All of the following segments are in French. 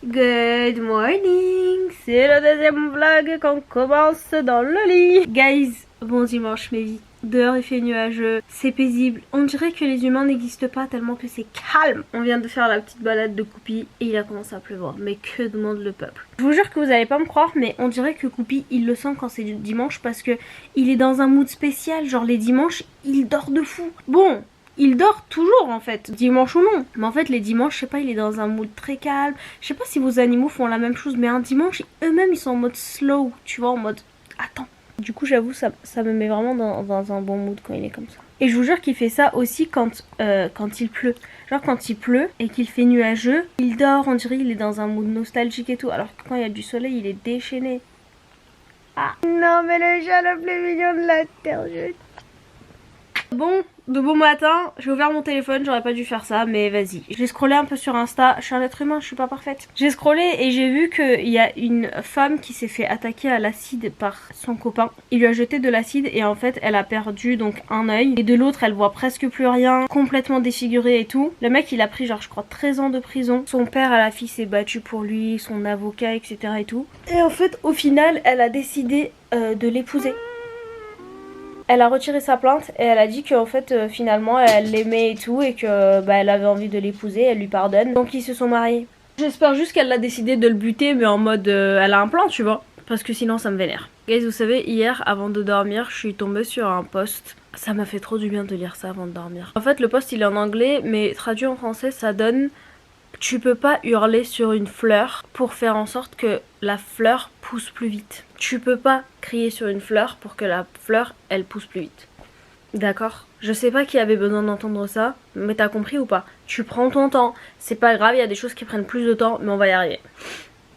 Good morning. C'est le deuxième vlog qu'on commence dans le lit. Guys, bon dimanche mes vies. Dehors il fait nuageux, c'est paisible. On dirait que les humains n'existent pas tellement que c'est calme. On vient de faire la petite balade de Coupi et il a commencé à pleuvoir. Mais que demande le peuple? Je vous jure que vous allez pas me croire, mais on dirait que Coupi il le sent quand c'est dimanche parce que il est dans un mood spécial. Genre les dimanches il dort de fou. Bon, il dort toujours en fait, dimanche ou non. Mais en fait les dimanches, je sais pas, il est dans un mood très calme. Je sais pas si vos animaux font la même chose, mais un dimanche, eux-mêmes ils sont en mode slow, tu vois, en mode attends. Du coup j'avoue ça me met vraiment dans un bon mood quand il est comme ça. Et je vous jure qu'il fait ça aussi quand il pleut. Genre quand il pleut et qu'il fait nuageux, il dort, on dirait il est dans un mood nostalgique et tout. Alors que quand il y a du soleil, il est déchaîné. Ah non mais le chat le plus mignon de la terre, Bon, de bon matin, j'ai ouvert mon téléphone, j'aurais pas dû faire ça, mais vas-y. J'ai scrollé un peu sur Insta, je suis un être humain, je suis pas parfaite. J'ai scrollé et j'ai vu qu'il y a une femme qui s'est fait attaquer à l'acide par son copain. Il lui a jeté de l'acide et en fait elle a perdu donc un œil. Et de l'autre elle voit presque plus rien, complètement défigurée et tout. Le mec il a pris genre je crois 13 ans de prison. Son père à la fille s'est battu pour lui, son avocat etc et tout. Et en fait au final elle a décidé de l'épouser. Elle a retiré sa plainte et elle a dit qu'en fait finalement elle l'aimait et tout et que elle avait envie de l'épouser, elle lui pardonne. Donc ils se sont mariés. J'espère juste qu'elle a décidé de le buter mais en mode elle a un plan tu vois. Parce que sinon ça me vénère. Guys vous savez hier avant de dormir je suis tombée sur un post. Ça m'a fait trop du bien de lire ça avant de dormir. En fait le post il est en anglais mais traduit en français ça donne... Tu peux pas hurler sur une fleur pour faire en sorte que la fleur pousse plus vite. Tu peux pas crier sur une fleur pour que la fleur, elle pousse plus vite. D'accord? Je sais pas qui avait besoin d'entendre ça, mais t'as compris ou pas? Tu prends ton temps, c'est pas grave, il y a des choses qui prennent plus de temps, mais on va y arriver.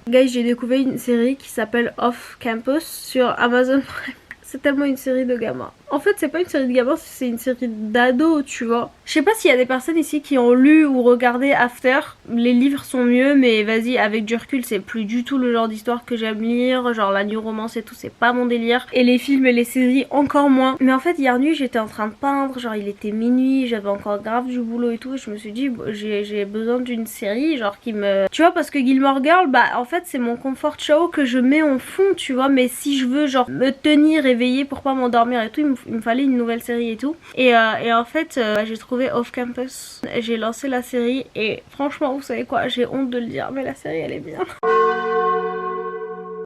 Guys, j'ai découvert une série qui s'appelle Off Campus sur Amazon Prime. C'est tellement une série de gamins. En fait c'est pas une série de gamins, c'est une série d'ados tu vois. Je sais pas s'il y a des personnes ici qui ont lu ou regardé After. Les livres sont mieux mais vas-y avec du recul c'est plus du tout le genre d'histoire que j'aime lire. Genre la new romance et tout c'est pas mon délire. Et les films et les séries encore moins. Mais en fait hier nuit j'étais en train de peindre. Genre il était minuit, j'avais encore grave du boulot et tout. Et je me suis dit j'ai besoin d'une série genre qui me... Tu vois parce que Gilmore Girl bah en fait c'est mon comfort show que je mets en fond tu vois. Mais si je veux genre me tenir éveillée pour pas m'endormir et tout il me fallait une nouvelle série et tout. Et en fait j'ai trouvé Off Campus. J'ai lancé la série et franchement vous savez quoi, j'ai honte de le dire mais la série elle est bien.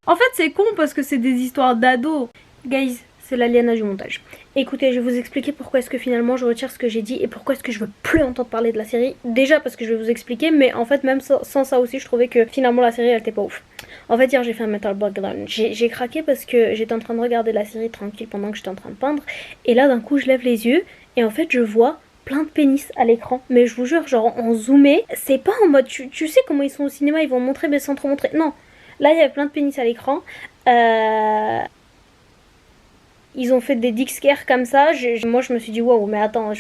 En fait c'est con parce que c'est des histoires d'ados. Guys c'est l'aliénage du montage. Écoutez je vais vous expliquer pourquoi est-ce que finalement je retire ce que j'ai dit et pourquoi est-ce que je veux plus entendre parler de la série. Déjà parce que je vais vous expliquer mais en fait même sans ça aussi je trouvais que finalement la série elle était pas ouf. En fait hier j'ai fait un mental breakdown. J'ai craqué parce que j'étais en train de regarder la série tranquille pendant que j'étais en train de peindre. Et là d'un coup je lève les yeux et en fait je vois plein de pénis à l'écran. Mais je vous jure genre en zoomé. C'est pas en mode tu sais comment ils sont au cinéma, ils vont montrer mais sans trop montrer. Non, là il y a plein de pénis à l'écran. Ils ont fait des dick scares comme ça. Moi je me suis dit waouh mais attends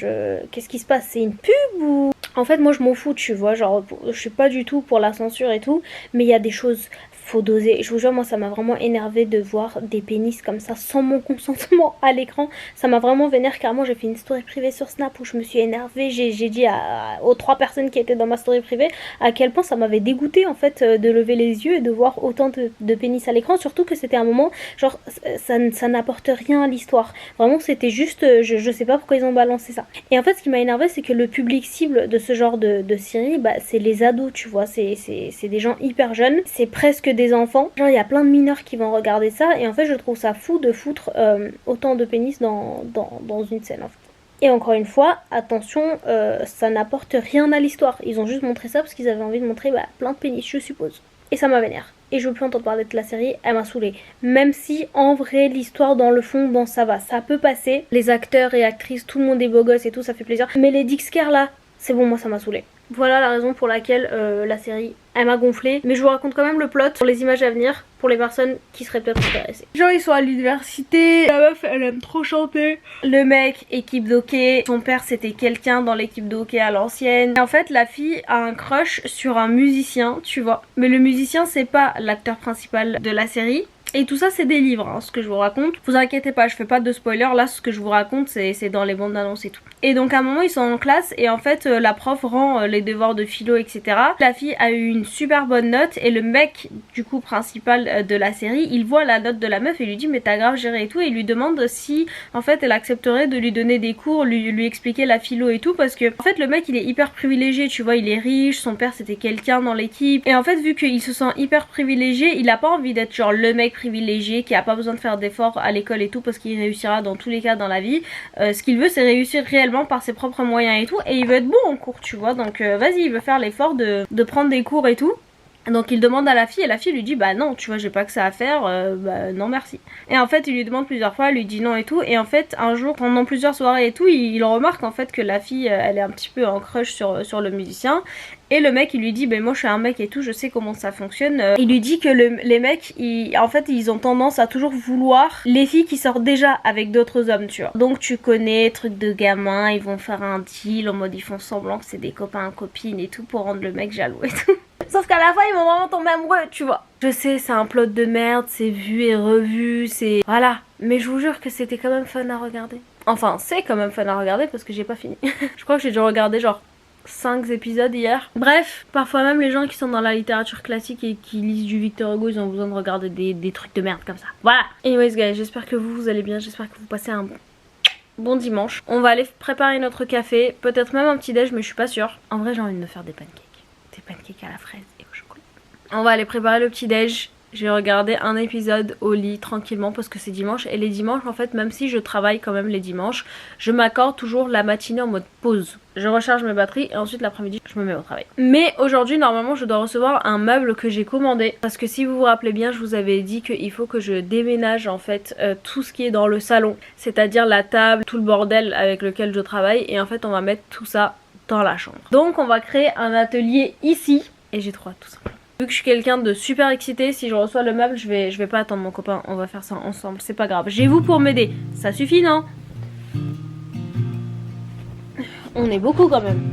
qu'est-ce qui se passe, c'est une pub ou... En fait moi je m'en fous tu vois, genre je suis pas du tout pour la censure et tout. Mais il y a des choses, faut doser. Je vous jure moi ça m'a vraiment énervé de voir des pénis comme ça sans mon consentement à l'écran. Ça m'a vraiment vénère carrément. J'ai fait une story privée sur Snap où je me suis énervée. J'ai dit aux 3 personnes qui étaient dans ma story privée à quel point ça m'avait dégoûté en fait de lever les yeux et de voir autant de pénis à l'écran. Surtout que c'était un moment genre ça n'apporte rien à l'histoire. Vraiment c'était juste je sais pas pourquoi ils ont balancé ça. Et en fait ce qui m'a énervé c'est que le public cible de ce genre de série bah c'est les ados tu vois. C'est des gens hyper jeunes. C'est presque des enfants. Genre il y a plein de mineurs qui vont regarder ça et en fait je trouve ça fou de foutre autant de pénis dans une scène en fait. Et encore une fois, attention, ça n'apporte rien à l'histoire. Ils ont juste montré ça parce qu'ils avaient envie de montrer plein de pénis, je suppose. Et ça m'a vénère. Et je veux plus entendre parler de la série, elle m'a saoulée. Même si en vrai l'histoire dans le fond, bon ça va, ça peut passer. Les acteurs et actrices, tout le monde est beau gosse et tout, ça fait plaisir. Mais les dick scares là, c'est bon, moi ça m'a saoulée. Voilà la raison pour laquelle la série elle m'a gonflé. Mais je vous raconte quand même le plot pour les images à venir pour les personnes qui seraient peut-être intéressées. Genre ils sont à l'université, la meuf elle aime trop chanter. Le mec équipe d'hockey, son père c'était quelqu'un dans l'équipe de hockey à l'ancienne. Et en fait la fille a un crush sur un musicien tu vois. Mais le musicien c'est pas l'acteur principal de la série. Et tout ça c'est des livres, hein, ce que je vous raconte. Vous inquiétez pas, je fais pas de spoiler, là ce que je vous raconte c'est dans les bandes annonces et tout. Et donc à un moment ils sont en classe et en fait la prof rend les devoirs de philo etc. La fille a eu une super bonne note et le mec du coup principal de la série, il voit la note de la meuf et lui dit mais t'as grave géré et tout, et il lui demande si en fait elle accepterait de lui donner des cours, lui expliquer la philo et tout, parce que en fait le mec il est hyper privilégié, tu vois, il est riche, son père c'était quelqu'un dans l'équipe et en fait vu qu'il se sent hyper privilégié, il a pas envie d'être genre le mec privilégié qui a pas besoin de faire d'efforts à l'école et tout parce qu'il réussira dans tous les cas dans la vie. Ce qu'il veut c'est réussir réellement par ses propres moyens et tout, et il veut être bon en cours, tu vois, donc vas-y, il veut faire l'effort de prendre des cours et tout. Donc il demande à la fille et la fille lui dit bah non, tu vois, j'ai pas que ça à faire, bah non merci. Et en fait il lui demande plusieurs fois, elle lui dit non et tout, et en fait un jour pendant plusieurs soirées et tout, il remarque en fait que la fille elle est un petit peu en crush sur le musicien. Et le mec il lui dit ben moi je suis un mec et tout, je sais comment ça fonctionne. Il lui dit que les mecs en fait ils ont tendance à toujours vouloir les filles qui sortent déjà avec d'autres hommes, tu vois. Donc tu connais, truc de gamin, ils vont faire un deal en mode ils font semblant que c'est des copains copines et tout pour rendre le mec jaloux et tout. Sauf qu'à la fin ils vont vraiment tomber amoureux, tu vois. Je sais c'est un plot de merde, c'est vu et revu, c'est... Voilà. Mais je vous jure que c'était quand même fun à regarder. Enfin c'est quand même fun à regarder parce que j'ai pas fini. Je crois que j'ai déjà regardé genre 5 épisodes hier. Bref, parfois même les gens qui sont dans la littérature classique et qui lisent du Victor Hugo, ils ont besoin de regarder des trucs de merde comme ça. Voilà. Anyways guys, j'espère que vous allez bien, j'espère que vous passez un bon dimanche. On va aller préparer notre café, peut-être même un petit déj mais je suis pas sûre. En vrai j'ai envie de me faire des pancakes. Des pancakes à la fraise et au chocolat. On va aller préparer le petit déj. J'ai regardé un épisode au lit tranquillement parce que c'est dimanche, et les dimanches en fait, même si je travaille quand même les dimanches, je m'accorde toujours la matinée en mode pause. Je recharge mes batteries et ensuite l'après-midi je me mets au travail. Mais aujourd'hui normalement je dois recevoir un meuble que j'ai commandé, parce que si vous vous rappelez bien je vous avais dit qu'il faut que je déménage en fait tout ce qui est dans le salon, c'est-à-dire la table, tout le bordel avec lequel je travaille, et en fait on va mettre tout ça dans la chambre. Donc on va créer un atelier ici et j'ai trop hâte tout simplement. Vu que je suis quelqu'un de super excité, si je reçois le meuble, je vais pas attendre mon copain, on va faire ça ensemble, c'est pas grave. J'ai vous pour m'aider, ça suffit non? On est beaucoup quand même.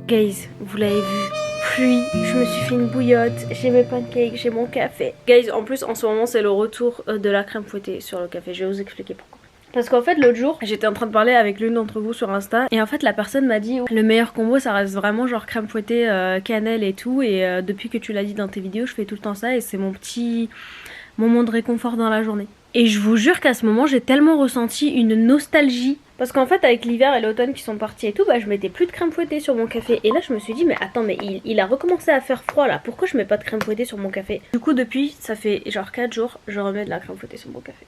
Guys, vous l'avez vu. Pluie, je me suis fait une bouillotte, j'ai mes pancakes, j'ai mon café. Guys, en plus en ce moment c'est le retour de la crème fouettée sur le café, je vais vous expliquer pourquoi. Parce qu'en fait l'autre jour j'étais en train de parler avec l'une d'entre vous sur Insta et en fait la personne m'a dit le meilleur combo ça reste vraiment genre crème fouettée, cannelle et tout, et depuis que tu l'as dit dans tes vidéos je fais tout le temps ça et c'est mon petit moment de réconfort dans la journée. Et je vous jure qu'à ce moment j'ai tellement ressenti une nostalgie. Parce qu'en fait avec l'hiver et l'automne qui sont partis et tout, bah je mettais plus de crème fouettée sur mon café. Et là je me suis dit mais attends, mais il a recommencé à faire froid là, pourquoi je mets pas de crème fouettée sur mon café? Du coup depuis ça fait genre 4 jours je remets de la crème fouettée sur mon café.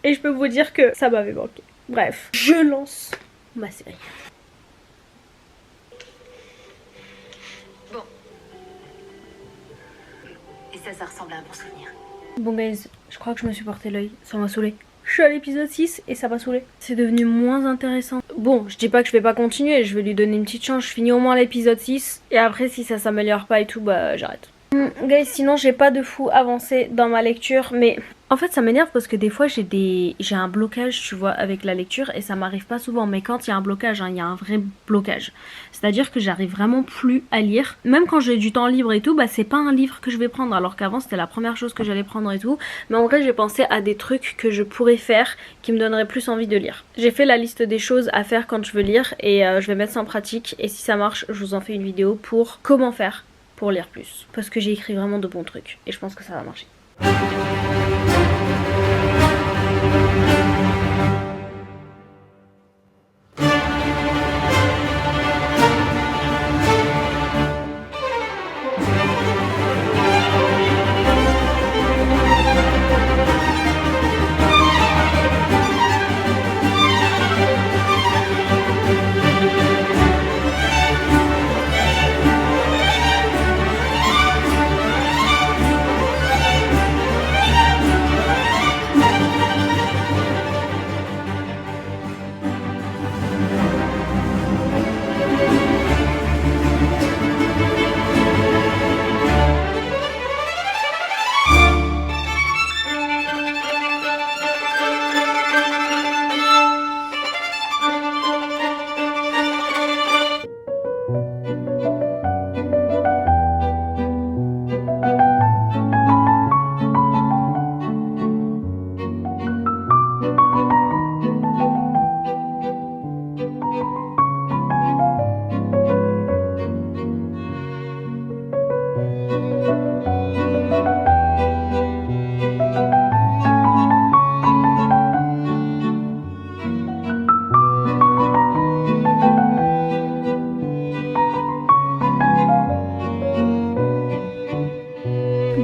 Et je peux vous dire que ça m'avait manqué. Bref, je lance ma série. Bon. Et ça ressemble à un bon souvenir. Bon guys, je crois que je me suis porté l'œil, ça m'a saoulé. Je suis à l'épisode 6 et ça m'a saoulé. C'est devenu moins intéressant. Bon, je dis pas que je vais pas continuer, je vais lui donner une petite chance. Je finis au moins l'épisode 6 et après si ça s'améliore pas et tout, bah j'arrête. Guys, sinon j'ai pas de fou avancé dans ma lecture, mais en fait ça m'énerve parce que des fois j'ai un blocage, tu vois, avec la lecture et ça m'arrive pas souvent. Mais quand il y a un blocage, il y a un vrai blocage. C'est-à-dire que j'arrive vraiment plus à lire. Même quand j'ai du temps libre et tout, bah c'est pas un livre que je vais prendre, alors qu'avant c'était la première chose que j'allais prendre et tout. Mais en vrai j'ai pensé à des trucs que je pourrais faire qui me donneraient plus envie de lire. J'ai fait la liste des choses à faire quand je veux lire et je vais mettre ça en pratique. Et si ça marche, je vous en fais une vidéo pour comment faire pour lire plus. Parce que j'ai écrit vraiment de bons trucs et je pense que ça va marcher.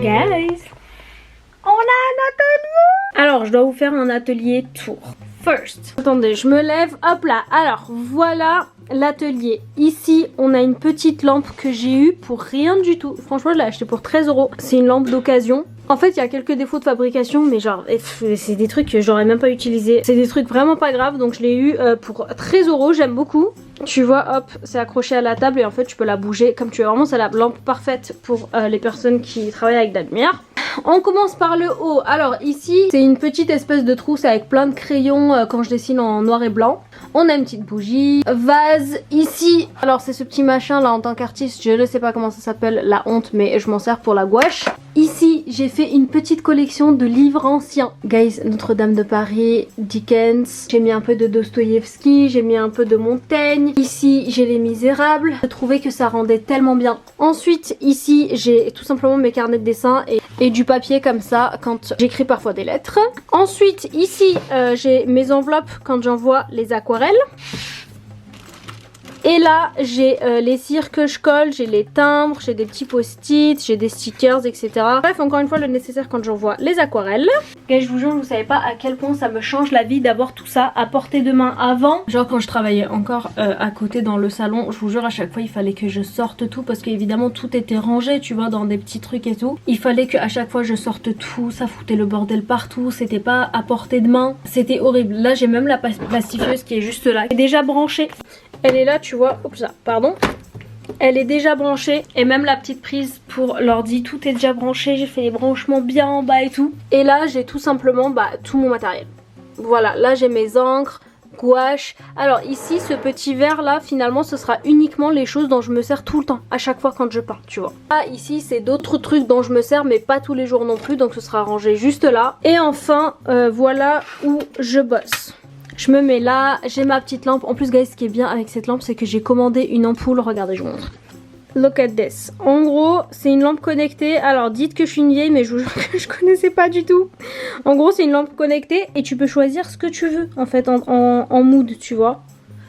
Guys, on a un atelier. Alors je dois vous faire un atelier tour. First, attendez, je me lève, hop là. Alors voilà l'atelier. Ici on a une petite lampe que j'ai eue pour rien du tout. Franchement je l'ai acheté pour 13 €. C'est une lampe d'occasion. En fait il y a quelques défauts de fabrication, mais genre c'est des trucs que j'aurais même pas utilisé. C'est des trucs vraiment pas graves, donc je l'ai eu pour 13 €, j'aime beaucoup. Tu vois, hop, c'est accroché à la table et en fait tu peux la bouger comme tu veux. Vraiment c'est la lampe parfaite pour les personnes qui travaillent avec de la lumière. On commence par le haut. Alors ici c'est une petite espèce de trousse avec plein de crayons quand je dessine en noir et blanc. On a une petite bougie, vase ici. Alors c'est ce petit machin là en tant qu'artiste, je ne sais pas comment ça s'appelle, la honte, mais je m'en sers pour la gouache. Ici j'ai fait une petite collection de livres anciens. Guys, Notre-Dame de Paris, Dickens, j'ai mis un peu de Dostoïevski, j'ai mis un peu de Montaigne. Ici j'ai Les Misérables, je trouvais que ça rendait tellement bien. Ensuite ici j'ai tout simplement mes carnets de dessin et du papier comme ça quand j'écris parfois des lettres. Ensuite ici j'ai mes enveloppes quand j'envoie les aquarelles. Et là j'ai les cires que je colle, j'ai les timbres, j'ai des petits post-it, j'ai des stickers, etc. Bref, encore une fois le nécessaire quand j'envoie les aquarelles. Et je vous jure, vous savez pas à quel point ça me change la vie d'avoir tout ça à portée de main. Avant, genre quand je travaillais encore à côté dans le salon, je vous jure à chaque fois il fallait que je sorte tout parce qu'évidemment tout était rangé, tu vois, dans des petits trucs et tout. Il fallait qu'à chaque fois je sorte tout, ça foutait le bordel partout, c'était pas à portée de main, c'était horrible. Là j'ai même la plastifieuse qui est juste là, qui est déjà branchée. Elle est là, tu vois, oups, pardon. Elle est déjà branchée et même la petite prise pour l'ordi, tout est déjà branché. J'ai fait les branchements bien en bas et tout. Et là, j'ai tout simplement tout mon matériel. Voilà, là j'ai mes encres, gouache. Alors ici, ce petit verre là, finalement, ce sera uniquement les choses dont je me sers tout le temps, à chaque fois quand je pars, tu vois. Ah, ici, c'est d'autres trucs dont je me sers, mais pas tous les jours non plus, donc ce sera rangé juste là. Et enfin, voilà où je bosse. Je me mets là, j'ai ma petite lampe. En plus, guys, ce qui est bien avec cette lampe, c'est que j'ai commandé une ampoule. Regardez, je vous montre. Look at this. En gros, c'est une lampe connectée. Alors, dites que je suis une vieille, mais je vous jure que je connaissais pas du tout. En gros, c'est une lampe connectée et tu peux choisir ce que tu veux, en fait, en mood, tu vois.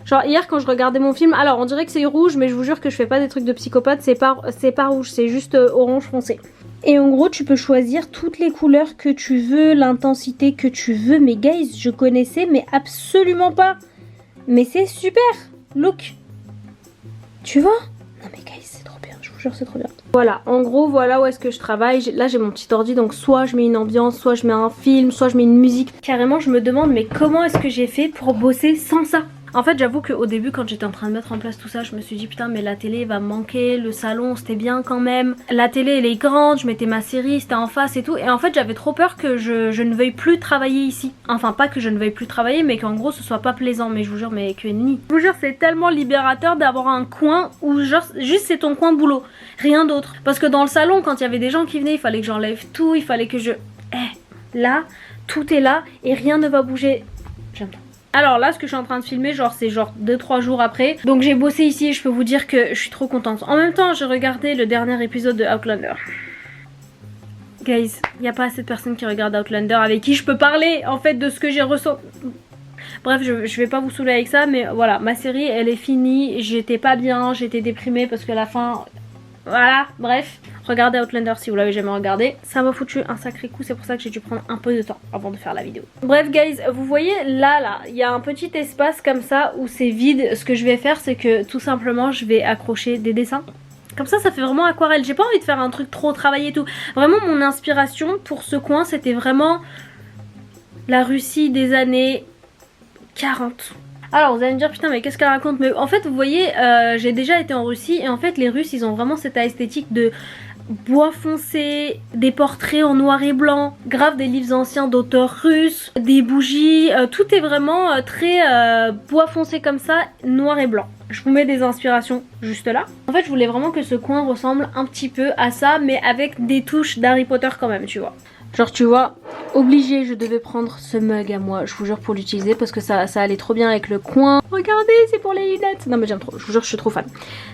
Genre, hier, quand je regardais mon film, alors, on dirait que c'est rouge, mais je vous jure que je fais pas des trucs de psychopathe. C'est pas rouge, c'est juste orange foncé. Et en gros, tu peux choisir toutes les couleurs que tu veux, l'intensité que tu veux. Mais guys, je connaissais, mais absolument pas. Mais c'est super. Look. Tu vois? Non mais guys, c'est trop bien, je vous jure, c'est trop bien. Voilà, en gros, voilà où est-ce que je travaille. Là, j'ai mon petit ordi, donc soit je mets une ambiance, soit je mets un film, soit je mets une musique. Carrément, je me demande, mais comment est-ce que j'ai fait pour bosser sans ça? En fait, j'avoue qu'au début, quand j'étais en train de mettre en place tout ça, je me suis dit putain, mais la télé va me manquer, le salon c'était bien quand même. La télé elle est grande, je mettais ma série, c'était en face et tout. Et en fait, j'avais trop peur que je ne veuille plus travailler ici. Enfin, pas que je ne veuille plus travailler, mais qu'en gros ce soit pas plaisant. Mais je vous jure, mais que nenni. Je vous jure, c'est tellement libérateur d'avoir un coin où genre juste c'est ton coin boulot, rien d'autre. Parce que dans le salon, quand il y avait des gens qui venaient, il fallait que j'enlève tout, il fallait que je. Là, tout est là et rien ne va bouger. J'aime pas. Alors là, ce que je suis en train de filmer, genre c'est genre 2-3 jours après. Donc j'ai bossé ici et je peux vous dire que je suis trop contente. En même temps, j'ai regardé le dernier épisode de Outlander. Guys, il n'y a pas assez de personnes qui regardent Outlander avec qui je peux parler en fait de ce que j'ai ressenti. Bref, je vais pas vous saouler avec ça, mais voilà, ma série elle est finie. J'étais pas bien, j'étais déprimée parce que la fin... Voilà, bref. Regardez Outlander si vous l'avez jamais regardé. Ça m'a foutu un sacré coup, c'est pour ça que j'ai dû prendre un peu de temps avant de faire la vidéo. Bref guys, vous voyez là, il y a un petit espace comme ça où c'est vide. Ce que je vais faire, c'est que tout simplement je vais accrocher des dessins. Comme ça fait vraiment aquarelle. J'ai pas envie de faire un truc trop travaillé et tout. Vraiment mon inspiration pour ce coin, c'était vraiment la Russie des années 40. Alors vous allez me dire putain mais qu'est-ce qu'elle raconte, mais en fait vous voyez j'ai déjà été en Russie et en fait les Russes ils ont vraiment cette esthétique de bois foncé, des portraits en noir et blanc, grave des livres anciens d'auteurs russes, des bougies, tout est vraiment très bois foncé comme ça, noir et blanc. Je vous mets des inspirations juste là. En fait je voulais vraiment que ce coin ressemble un petit peu à ça mais avec des touches d'Harry Potter quand même, tu vois. Genre tu vois, obligé je devais prendre ce mug à moi, je vous jure, pour l'utiliser parce que ça allait trop bien avec le coin. Regardez, c'est pour les lunettes. Non mais j'aime trop, je vous jure, je suis trop fan.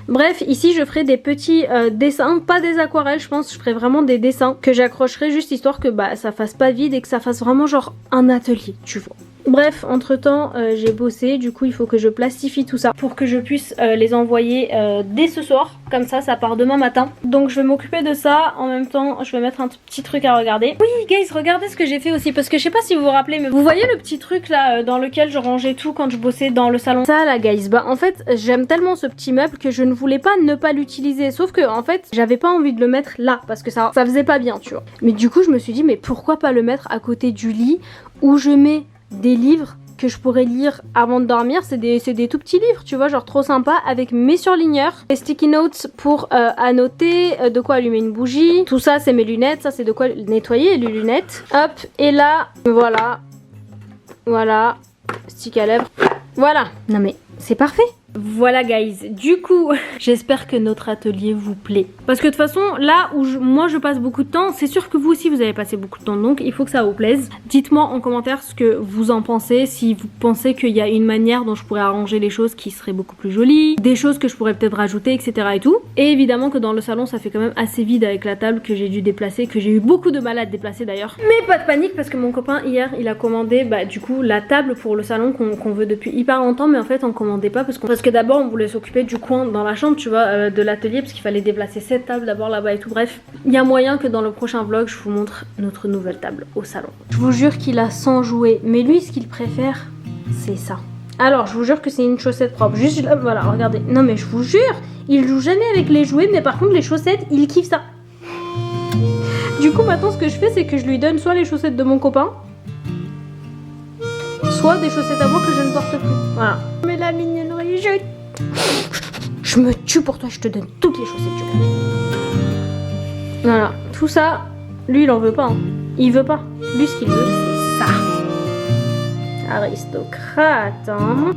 Bref, ici je ferai des petits dessins, pas des aquarelles, je pense, je ferai vraiment des dessins que j'accrocherai juste histoire que bah ça fasse pas vide et que ça fasse vraiment genre un atelier, tu vois. Bref, entre temps j'ai bossé, du coup il faut que je plastifie tout ça pour que je puisse les envoyer dès ce soir. Comme ça part demain matin. Donc je vais m'occuper de ça. En même temps je vais mettre un petit truc à regarder. Oui guys, regardez ce que j'ai fait aussi. Parce que je sais pas si vous vous rappelez, mais vous voyez le petit truc là dans lequel je rangeais tout quand je bossais dans le salon. Ça là guys, bah en fait j'aime tellement ce petit meuble que je ne voulais pas ne pas l'utiliser. Sauf que en fait j'avais pas envie de le mettre là parce que ça faisait pas bien, tu vois. Mais du coup je me suis dit mais pourquoi pas le mettre à côté du lit où je mets des livres que je pourrais lire avant de dormir. C'est des tout petits livres, tu vois, genre trop sympa, avec mes surligneurs, les sticky notes pour annoter, de quoi allumer une bougie. Tout ça c'est mes lunettes, ça c'est de quoi nettoyer les lunettes. Hop, et là, voilà, stick à lèvres. Voilà, non mais c'est parfait. Voilà guys, du coup j'espère que notre atelier vous plaît. Parce que de toute façon là où moi je passe beaucoup de temps, c'est sûr que vous aussi vous avez passé beaucoup de temps, donc il faut que ça vous plaise. Dites-moi en commentaire ce que vous en pensez, si vous pensez qu'il y a une manière dont je pourrais arranger les choses qui serait beaucoup plus jolie, des choses que je pourrais peut-être rajouter, etc. et tout. Et évidemment que dans le salon ça fait quand même assez vide avec la table que j'ai dû déplacer, que j'ai eu beaucoup de mal à déplacer d'ailleurs. Mais pas de panique parce que mon copain hier il a commandé bah du coup la table pour le salon qu'on veut depuis hyper longtemps, mais en fait on commandait pas parce que d'abord on voulait s'occuper du coin dans la chambre, tu vois, de l'atelier, parce qu'il fallait déplacer cette table d'abord là-bas et tout. Bref, il y a moyen que dans le prochain vlog je vous montre notre nouvelle table au salon. Je vous jure qu'il a 100 jouets, mais lui ce qu'il préfère c'est ça. Alors je vous jure que c'est une chaussette propre, juste là, voilà, regardez. Non mais je vous jure, il joue jamais avec les jouets, mais par contre les chaussettes il kiffe ça. Du coup maintenant ce que je fais c'est que je lui donne soit les chaussettes de mon copain, soit des chaussettes à moi que je ne porte plus. Voilà. Mais la mignonnerie, je me tue pour toi, je te donne toutes les chaussettes du monde. Voilà, tout ça, lui il en veut pas. Hein. Il veut pas. Lui ce qu'il veut c'est ça. aristocrate, hein.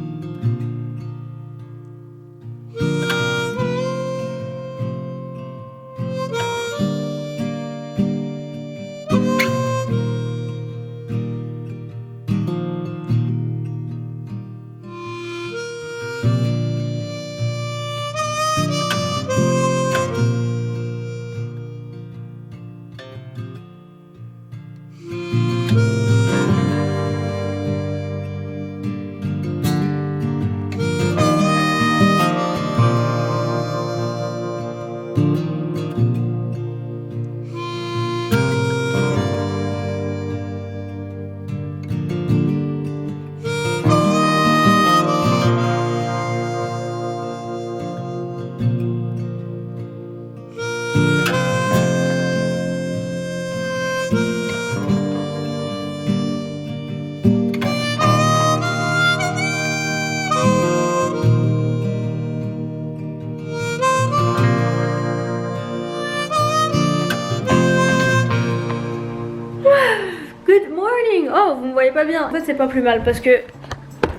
Good morning. Oh, vous me voyez pas bien. En fait, c'est pas plus mal parce que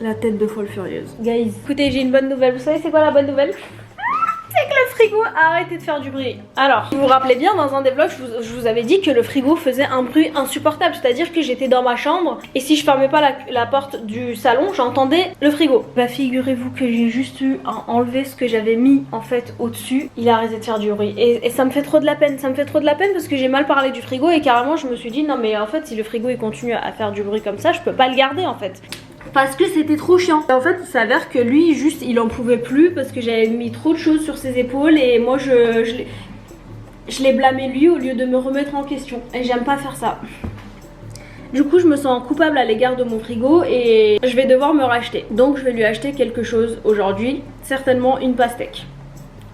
la tête de folle furieuse. Guys, écoutez, j'ai une bonne nouvelle. Vous savez c'est quoi la bonne nouvelle? C'est que le frigo a arrêté de faire du bruit. Alors, vous vous rappelez bien, dans un des vlogs, je vous avais dit que le frigo faisait un bruit insupportable. C'est-à-dire que j'étais dans ma chambre et si je fermais pas la porte du salon, j'entendais le frigo. Bah figurez-vous que j'ai juste eu à enlever ce que j'avais mis en fait au-dessus. Il a arrêté de faire du bruit et ça me fait trop de la peine. Ça me fait trop de la peine parce que j'ai mal parlé du frigo et carrément je me suis dit non mais en fait si le frigo il continue à faire du bruit comme ça, je peux pas le garder en fait. Parce que c'était trop chiant. En fait il s'avère que lui juste il en pouvait plus parce que j'avais mis trop de choses sur ses épaules et moi je l'ai blâmé lui au lieu de me remettre en question. Et j'aime pas faire ça. Du coup je me sens coupable à l'égard de mon frigo et je vais devoir me racheter. Donc je vais lui acheter quelque chose aujourd'hui. Certainement une pastèque.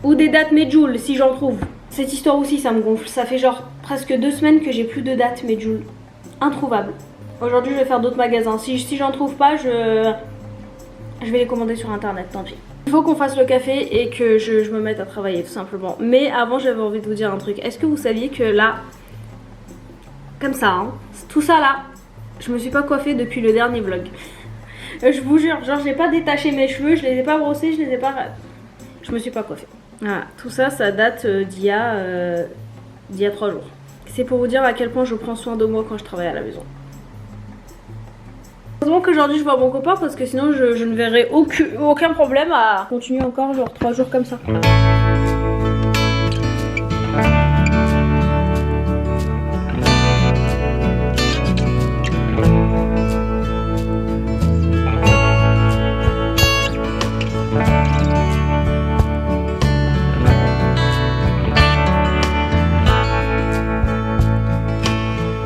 Ou des dates Medjool si j'en trouve. Cette histoire aussi ça me gonfle. Ça fait genre presque 2 semaines que j'ai plus de dates Medjool. Introuvable. Aujourd'hui je vais faire d'autres magasins. Si j'en trouve pas je vais les commander sur internet, tant pis. Il faut qu'on fasse le café et que je me mette à travailler tout simplement. Mais avant j'avais envie de vous dire un truc. Est-ce que vous saviez que là, comme ça, hein, tout ça là, je me suis pas coiffée depuis le dernier vlog. Je vous jure, genre j'ai pas détaché mes cheveux, je les ai pas brossés, je les ai pas... Je me suis pas coiffée. Voilà, tout ça, ça date d'il y a 3 jours. C'est pour vous dire à quel point je prends soin de moi quand je travaille à la maison. Heureusement qu'aujourd'hui je vois mon copain parce que sinon je ne verrai aucun problème à continuer encore genre 3 jours comme ça.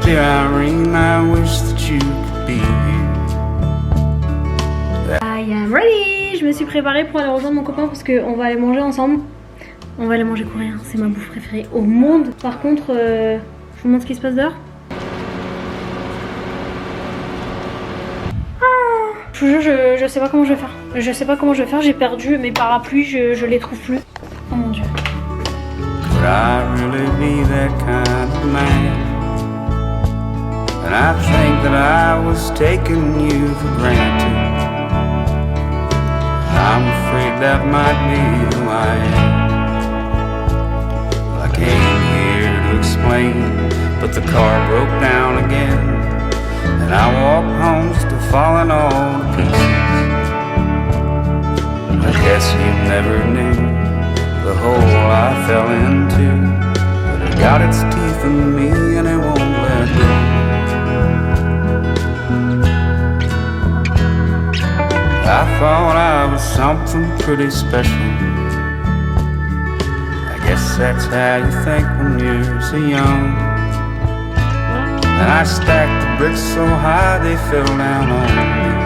Irene, I wish that you could be here. I am ready. Je me suis préparée pour aller rejoindre mon copain parce qu'on va aller manger ensemble. On va aller manger coréen, c'est ma bouffe préférée au monde. Par contre, je vous montre ce qui se passe dehors. Je vous jure, je sais pas comment je vais faire. Je sais pas comment je vais faire, j'ai perdu mes parapluies, je les trouve plus. Oh mon dieu. Could I really be that kind of man? And I think that I was taking you for granted. I'm afraid that might be who I am. Well, I came here to explain, but the car broke down again. And I walked home still falling all to pieces. I guess you never knew the hole I fell into. But it got its teeth in me and it won't let go. I thought I was something pretty special. I guess that's how you think when you're so young. And I stacked the bricks so high they fell down on me.